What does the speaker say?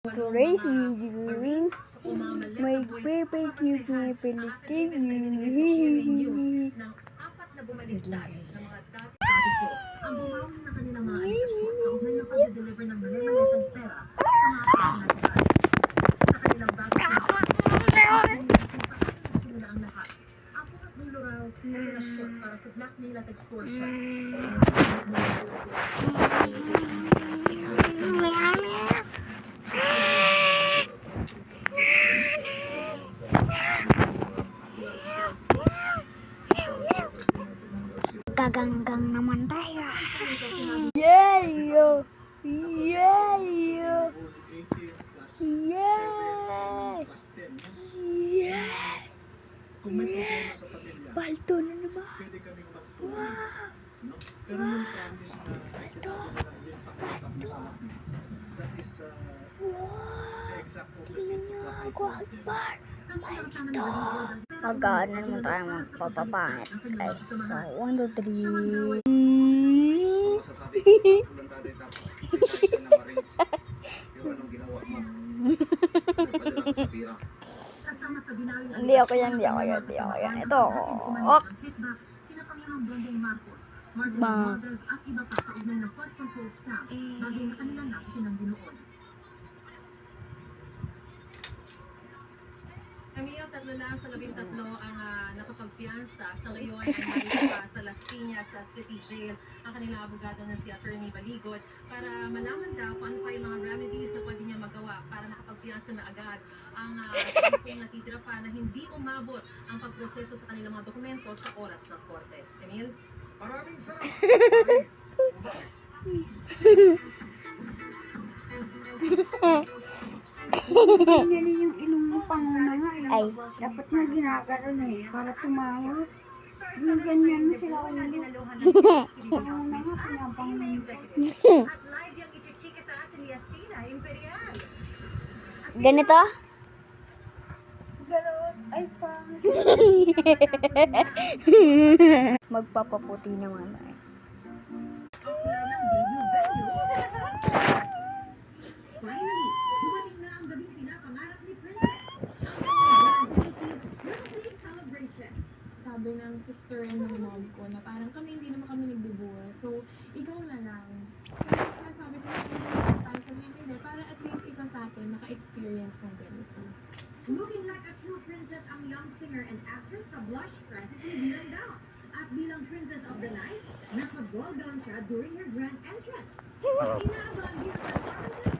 Today's video, may PPQ na pilitin yun. Ang bumawang na kanilang mga alisyon kaugnay ng pag-deliver ng malalaitang pera sa mga personalidad. Sa kanilang bagong simula ang lahat. Ang punot dulo raw na operasyon para sa blackmail at extortion. Gaganggang naman tayo. Yeah! Yeah! Yeah! Yeah! Kung may problema sa pamilya, Balto na naman. pwede kaming magtulong. Wow! No? Pero yung promise na sinabi nila yung pakiusap mo sa amin, that is the exact opposite of what I told them. Mag-ano naman tayo magpapapangit, guys. So, 1, 2, 3. Kung masasabi ko, volunteer tapos decide ka na ma-raise yung anong ginawa mo. Nagpadala ka sa pira. Hindi ako yan. Ito ako. Ok. Pinapangihang Bongbong Marcos, Martin Bang. Romualdez at iba pa kaugnay ng flood control scam bagay na kanilang nakikin ng binuon. Camille, 3 na sa 13 ang nakapagpiyansa. Sa ngayon ay narito sa Las Piñas sa City Jail ang kanilang abogado na si Attorney Baligod para malaman daw kung ano pa yung mga remedies na pwede niya magawa para makapagpiyansa na agad ang 10 natitira pa na hindi umabot ang pagproseso sa kanilang mga dokumento sa oras ng korte. Camille? Maraming salamat. Ganyan yung ilong mo panguna nga eh. Ay. Dapat na ginagano eh, para tumawag. Yung ganyan na sila ulo. Panguna nga, pinapang At live yung ichichika sa atin ni Astina, Imperial. Ganito? Ganon. Ay, pang. Magpapaputi naman tayo. Finally, dumating na ang gabing pinapangarap ni Princess. Birthday celebration. Sabi ng sister and ng mom ko na parang hindi naman kami nagdibuwa. So, ikaw na lang. Kaya sabi ko, tayo sabi hindi, para at least isa sa atin naka-experience ng ganito. Looking like a true princess ang young singer and actress sa Blush, Frances Lee gown. At bilang princess of the night, naka-ball gown siya during her grand entrance. Inaabangan din ang performances